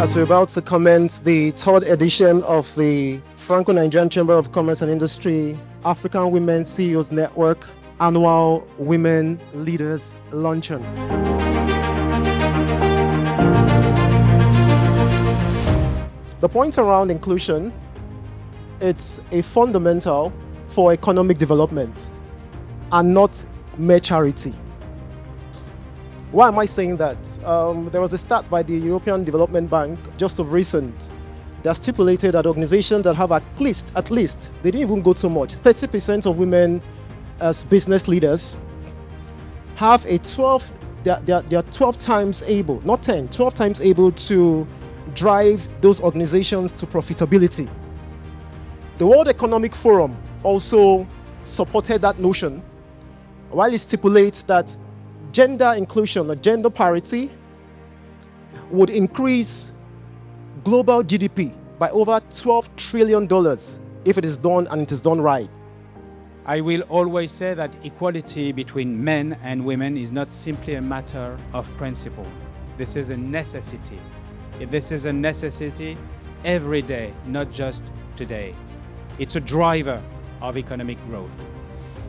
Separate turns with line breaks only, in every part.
as we're about to commence the third edition of the Franco-Nigerian Chamber of Commerce and Industry African Women CEOs Network Annual Women Leaders Luncheon. The point around inclusion, it's a fundamental for economic development and not mere charity. Why am I saying that? There was a stat by the European Development Bank just of recent that stipulated that organizations that have at least, they didn't even go too much, 30% of women as business leaders have they are 12 times able, not 10, 12 times able to drive those organizations to profitability. The World Economic Forum also supported that notion, while it stipulates that gender inclusion or gender parity would increase global GDP by over $12 trillion if it is done and it is done right.
I will always say that equality between men and women is not simply a matter of principle. This is a necessity. This is a necessity every day, not just today. It's a driver of economic growth.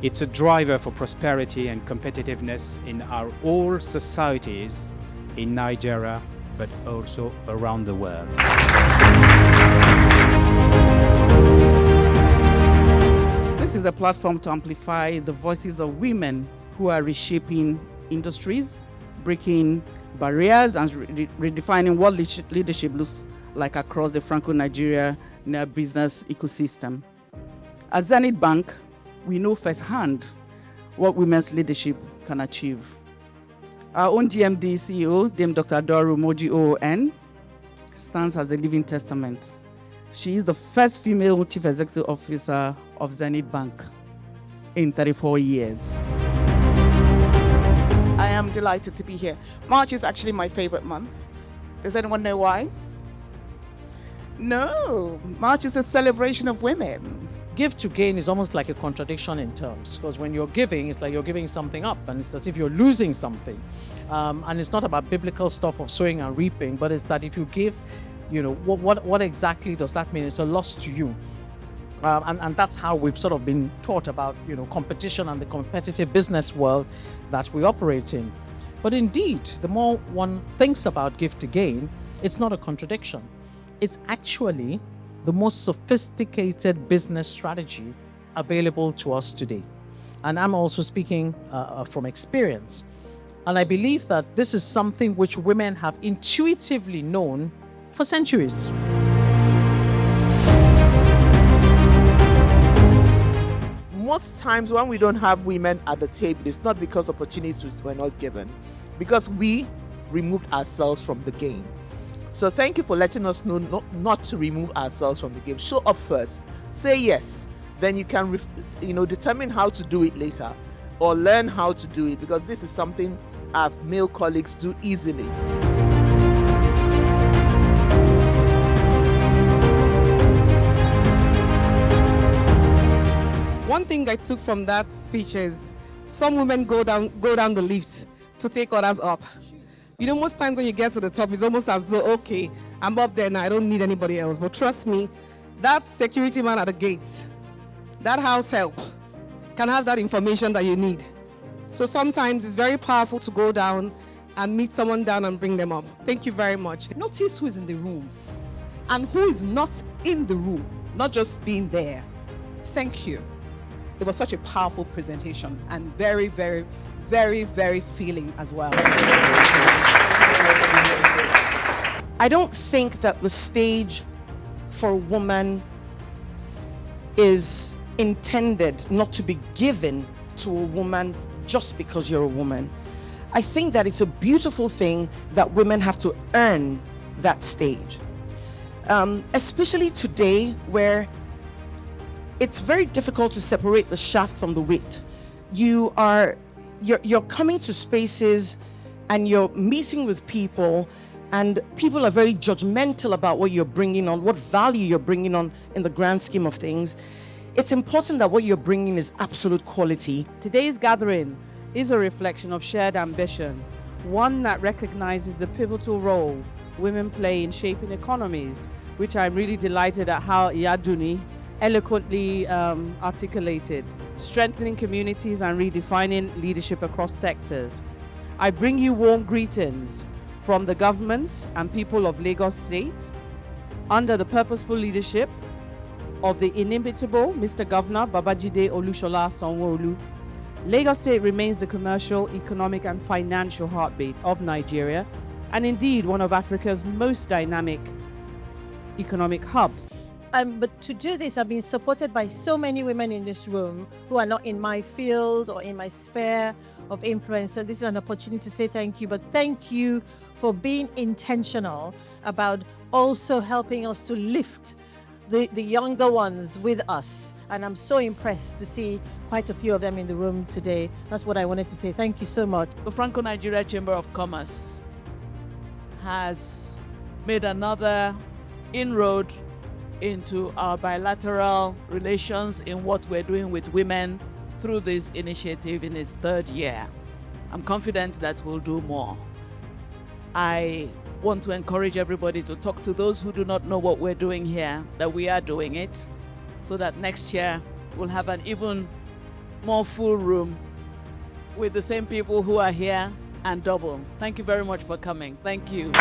It's a driver for prosperity and competitiveness in our all societies in Nigeria, but also around the world.
This is a platform to amplify the voices of women who are reshaping industries, breaking barriers, and redefining what leadership looks like across the Franco-Nigeria business ecosystem. At Zenith Bank, we know firsthand what women's leadership can achieve. Our own GMD CEO, Dame Dr. Doru Moji Awcn, stands as a living testament. She is the first female chief executive officer of Zenith Bank in 34 years.
I am delighted to be here. March is actually my favorite month. Does anyone know why? No, March is a celebration of women.
Give to gain is almost like a contradiction in terms, because when you're giving, it's like you're giving something up, and it's as if you're losing something. And it's not about biblical stuff of sowing and reaping, but it's that if you give, what exactly does that mean? It's a loss to you. And that's how we've sort of been taught about, competition and the competitive business world that we operate in. But indeed, the more one thinks about give to gain, it's not a contradiction. It's actually the most sophisticated business strategy available to us today. And I'm also speaking from experience. And I believe that this is something which women have intuitively known for centuries.
Most times when we don't have women at the table, it's not because opportunities were not given, because we removed ourselves from the game. So thank you for letting us know not to remove ourselves from the game. Show up first, say yes, then you can determine how to do it later or learn how to do it, because this is something our male colleagues do easily.
One thing I took from that speech is some women go down the lift to take others up. Most times when you get to the top, it's almost as though, okay, I'm up there now, I don't need anybody else. But trust me, that security man at the gates, that house help, can have that information that you need. So sometimes it's very powerful to go down and meet someone down and bring them up. Thank you very much.
Notice who is in the room and who is not in the room, not just being there. Thank you. It was such a powerful presentation and very, very, very, very feeling as well.
I don't think that the stage for a woman is intended not to be given to a woman just because you're a woman. I think that it's a beautiful thing that women have to earn that stage. Especially today, where it's very difficult to separate the shaft from the wheat. You're coming to spaces and you're meeting with people, and people are very judgmental about what you're bringing on, what value you're bringing on in the grand scheme of things. It's important that what you're bringing is absolute quality.
Today's gathering is a reflection of shared ambition, one that recognizes the pivotal role women play in shaping economies, which I'm really delighted at how Iyaduni eloquently articulated, strengthening communities and redefining leadership across sectors. I bring you warm greetings from the government and people of Lagos State under the purposeful leadership of the inimitable Mr. Governor Babajide Olushola Sanwo-Olu. Lagos State remains the commercial, economic and financial heartbeat of Nigeria, and indeed one of Africa's most dynamic economic hubs.
But to do this, I've been supported by so many women in this room who are not in my field or in my sphere of influence. So this is an opportunity to say thank you, but thank you for being intentional about also helping us to lift the younger ones with us. And I'm so impressed to see quite a few of them in the room today. That's what I wanted to say. Thank you so much.
The Franco-Nigeria Chamber of Commerce has made another inroad into our bilateral relations in what we're doing with women through this initiative in its third year. I'm confident that we'll do more. I want to encourage everybody to talk to those who do not know what we're doing here, that we are doing it, so that next year we'll have an even more full room with the same people who are here and double. Thank you very much for coming. Thank you.